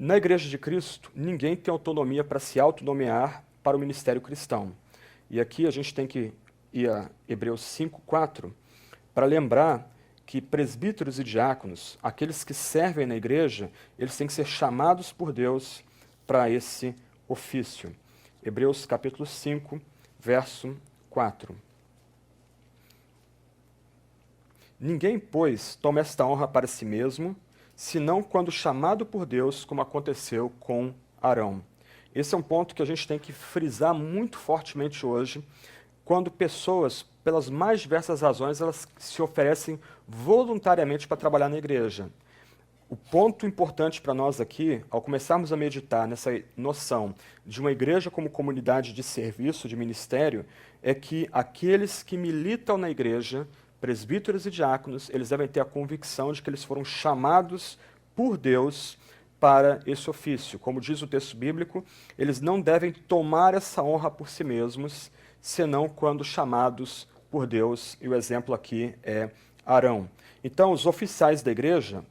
Na Igreja de Cristo, ninguém tem autonomia para se autonomear para o ministério cristão. E aqui a gente tem que ir a Hebreus 5:4 para lembrar que presbíteros e diáconos, aqueles que servem na igreja, eles têm que ser chamados por Deus para esse ofício. Hebreus capítulo 5, verso 4. Ninguém, pois, toma esta honra para si mesmo, senão quando chamado por Deus, como aconteceu com Arão. Esse é um ponto que a gente tem que frisar muito fortemente hoje, quando pessoas, pelas mais diversas razões, elas se oferecem voluntariamente para trabalhar na igreja. O ponto importante para nós aqui, ao começarmos a meditar nessa noção de uma igreja como comunidade de serviço, de ministério, é que aqueles que militam na igreja, presbíteros e diáconos, eles devem ter a convicção de que eles foram chamados por Deus para esse ofício. Como diz o texto bíblico, eles não devem tomar essa honra por si mesmos, senão quando chamados por Deus, e o exemplo aqui é Arão. Então, os oficiais da igreja,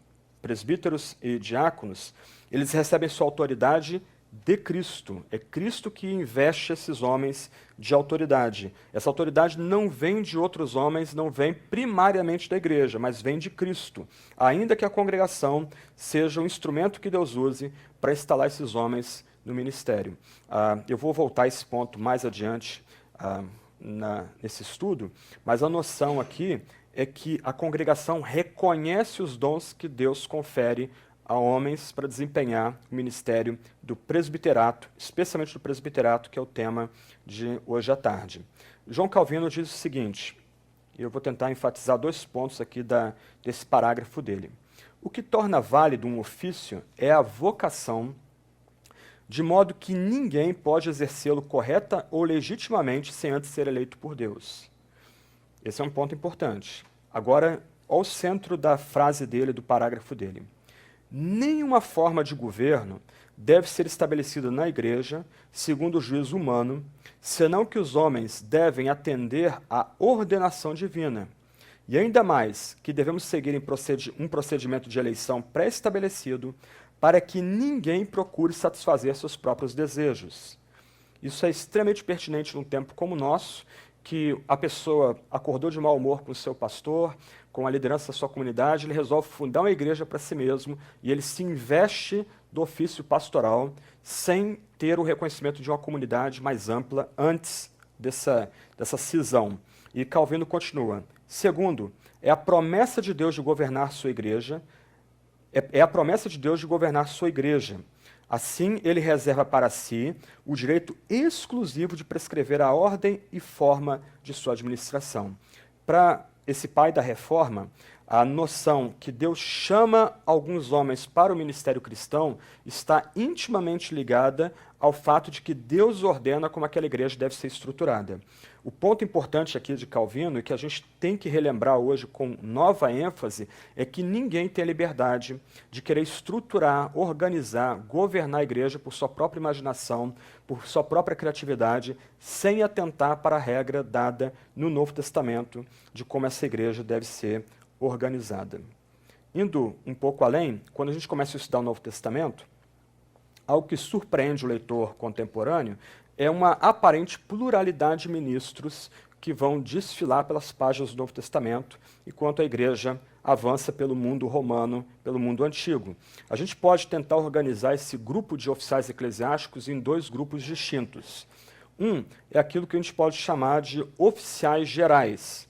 presbíteros e diáconos, eles recebem sua autoridade de Cristo. É Cristo que investe esses homens de autoridade. Essa autoridade não vem de outros homens, não vem primariamente da igreja, mas vem de Cristo. Ainda que a congregação seja um instrumento que Deus use para instalar esses homens no ministério. Eu vou voltar a esse ponto mais adiante nesse estudo, mas a noção aqui é que a congregação reconhece os dons que Deus confere a homens para desempenhar o ministério do presbiterato, especialmente do presbiterato, que é o tema de hoje à tarde. João Calvino diz o seguinte, e eu vou tentar enfatizar 2 pontos aqui desse parágrafo dele. O que torna válido um ofício é a vocação, de modo que ninguém pode exercê-lo correta ou legitimamente sem antes ser eleito por Deus. Esse é um ponto importante. Agora, ao centro da frase dele, do parágrafo dele. Nenhuma forma de governo deve ser estabelecida na igreja, segundo o juízo humano, senão que os homens devem atender à ordenação divina. E ainda mais, que devemos seguir um procedimento de eleição pré-estabelecido para que ninguém procure satisfazer seus próprios desejos. Isso é extremamente pertinente num tempo como o nosso, que a pessoa acordou de mau humor com o seu pastor, com a liderança da sua comunidade, ele resolve fundar uma igreja para si mesmo e ele se investe do ofício pastoral sem ter o reconhecimento de uma comunidade mais ampla antes dessa cisão. E Calvino continua. Segundo, é a promessa de Deus de governar sua igreja, é a promessa de Deus de governar sua igreja. Assim, ele reserva para si o direito exclusivo de prescrever a ordem e forma de sua administração. Para esse pai da reforma, a noção que Deus chama alguns homens para o ministério cristão está intimamente ligada ao fato de que Deus ordena como aquela igreja deve ser estruturada. O ponto importante aqui de Calvino, e que a gente tem que relembrar hoje com nova ênfase, é que ninguém tem a liberdade de querer estruturar, organizar, governar a igreja por sua própria imaginação, por sua própria criatividade, sem atentar para a regra dada no Novo Testamento de como essa igreja deve ser organizada. Indo um pouco além, quando a gente começa a estudar o Novo Testamento, algo que surpreende o leitor contemporâneo é uma aparente pluralidade de ministros que vão desfilar pelas páginas do Novo Testamento, enquanto a igreja avança pelo mundo romano, pelo mundo antigo. A gente pode tentar organizar esse grupo de oficiais eclesiásticos em 2 grupos distintos. Um é aquilo que a gente pode chamar de oficiais gerais.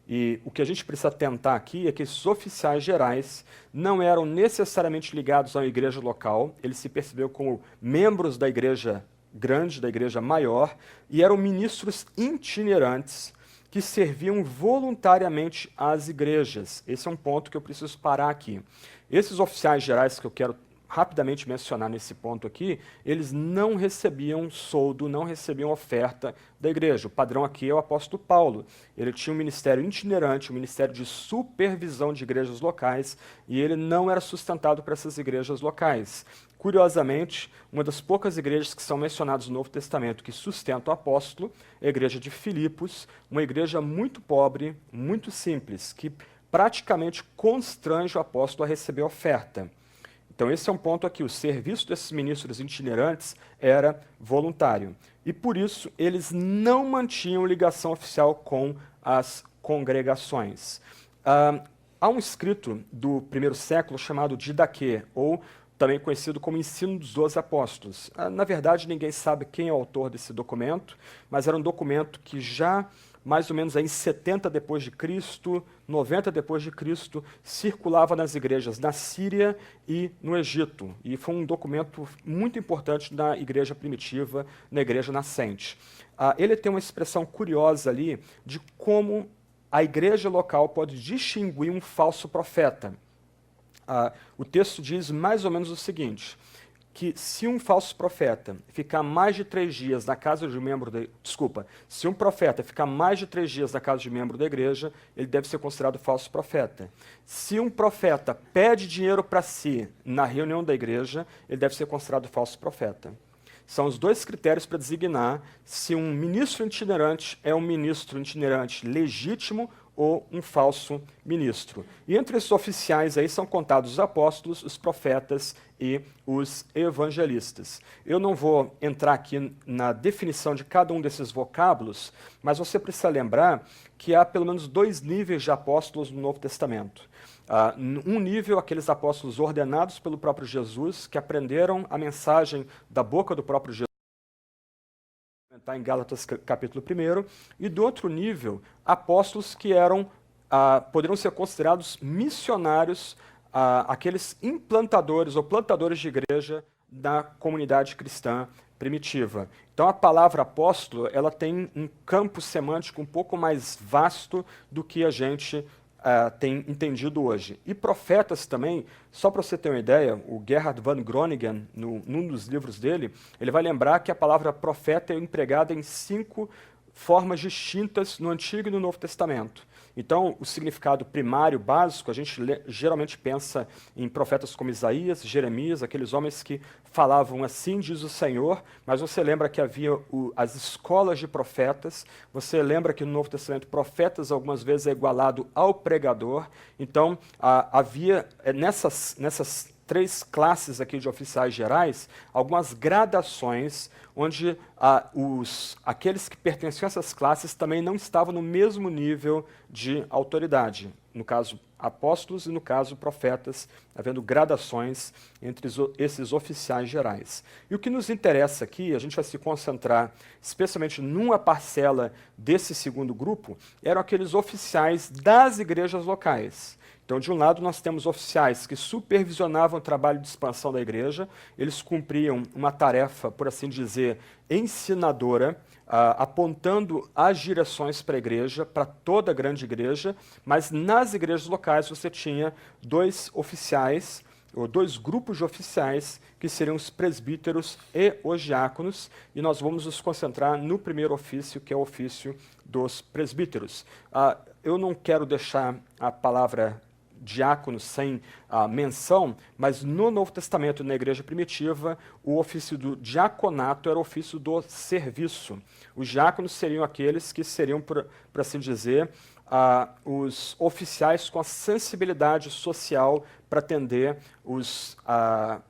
E o que a gente precisa tentar aqui é que esses oficiais gerais não eram necessariamente ligados a uma igreja local, eles se perceberam como membros da igreja grande, da igreja maior, e eram ministros itinerantes que serviam voluntariamente às igrejas. Esse é um ponto que eu preciso parar aqui. Esses oficiais gerais que eu quero rapidamente mencionar nesse ponto aqui, eles não recebiam soldo, não recebiam oferta da igreja. O padrão aqui é o apóstolo Paulo. Ele tinha um ministério itinerante, um ministério de supervisão de igrejas locais, e ele não era sustentado por essas igrejas locais. Curiosamente, uma das poucas igrejas que são mencionadas no Novo Testamento que sustentam o apóstolo é a igreja de Filipos, uma igreja muito pobre, muito simples, que praticamente constrange o apóstolo a receber oferta. Então esse é um ponto aqui, o serviço desses ministros itinerantes era voluntário. E por isso eles não mantinham ligação oficial com as congregações. Há um escrito do primeiro século chamado Didaquê, ou também conhecido como Ensino dos 12 Apóstolos. Na verdade, ninguém sabe quem é o autor desse documento, mas era um documento que já mais ou menos aí em 70 depois de Cristo, 90 depois de Cristo, circulava nas igrejas na Síria e no Egito. E foi um documento muito importante na igreja primitiva, na igreja nascente. Ele tem uma expressão curiosa ali de como a igreja local pode distinguir um falso profeta. O texto diz mais ou menos o seguinte, que se um falso profeta ficar mais de 3 dias na casa de um membro da... se um profeta ficar mais de 3 dias na casa de um membro da igreja, ele deve ser considerado falso profeta. Se um profeta pede dinheiro para si na reunião da igreja, ele deve ser considerado falso profeta. São os 2 critérios para designar se um ministro itinerante é um ministro itinerante legítimo ou um falso ministro. E entre esses oficiais aí são contados os apóstolos, os profetas e os evangelistas. Eu não vou entrar aqui na definição de cada um desses vocábulos, mas você precisa lembrar que há pelo menos 2 níveis de apóstolos no Novo Testamento. Um nível, aqueles apóstolos ordenados pelo próprio Jesus, que aprenderam a mensagem da boca do próprio Jesus, está em Gálatas capítulo 1, e do outro nível, apóstolos que poderiam ser considerados missionários, aqueles implantadores ou plantadores de igreja da comunidade cristã primitiva. Então a palavra apóstolo, ela tem um campo semântico um pouco mais vasto do que a gente tem entendido hoje. E profetas também, só para você ter uma ideia, o Gerhard van Groningen, num dos livros dele, ele vai lembrar que a palavra profeta é empregada em 5 formas distintas no Antigo e no Novo Testamento. Então, o significado primário, básico, a gente geralmente pensa em profetas como Isaías, Jeremias, aqueles homens que falavam assim, diz o Senhor, mas você lembra que havia as escolas de profetas, você lembra que no Novo Testamento profetas algumas vezes é igualado ao pregador, então havia nessas 3 classes aqui de oficiais gerais, algumas gradações, onde aqueles que pertenciam a essas classes também não estavam no mesmo nível de autoridade. No caso, apóstolos e no caso, profetas, havendo gradações entre esses oficiais gerais. E o que nos interessa aqui, a gente vai se concentrar especialmente numa parcela desse segundo grupo, eram aqueles oficiais das igrejas locais. Então, de um lado, nós temos oficiais que supervisionavam o trabalho de expansão da igreja, eles cumpriam uma tarefa, por assim dizer, ensinadora, apontando as direções para a igreja, para toda a grande igreja, mas nas igrejas locais você tinha 2 oficiais, ou 2 grupos de oficiais, que seriam os presbíteros e os diáconos, e nós vamos nos concentrar no primeiro ofício, que é o ofício dos presbíteros. Eu não quero deixar a palavra diácono sem menção, mas no Novo Testamento, na igreja primitiva, o ofício do diaconato era o ofício do serviço. Os diáconos seriam aqueles que seriam, por assim dizer, os oficiais com a sensibilidade social para atender os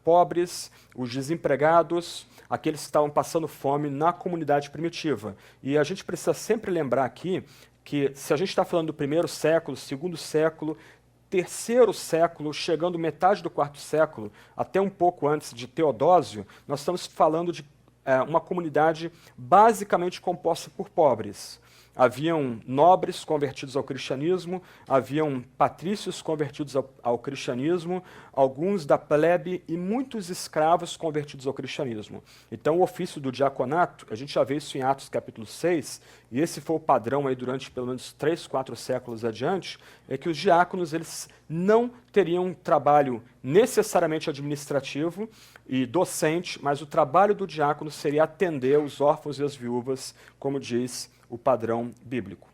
pobres, os desempregados, aqueles que estavam passando fome na comunidade primitiva. E a gente precisa sempre lembrar aqui que, se a gente está falando do 1º século, 2º século, 3º século, chegando metade do 4º século, até um pouco antes de Teodósio, nós estamos falando de uma comunidade basicamente composta por pobres. Haviam nobres convertidos ao cristianismo, haviam patrícios convertidos ao cristianismo, alguns da plebe e muitos escravos convertidos ao cristianismo. Então, o ofício do diaconato, a gente já vê isso em Atos capítulo 6, e esse foi o padrão aí durante pelo menos 3, 4 séculos adiante, é que os diáconos eles não teriam um trabalho necessariamente administrativo e docente, mas o trabalho do diácono seria atender os órfãos e as viúvas, como diz o padrão bíblico.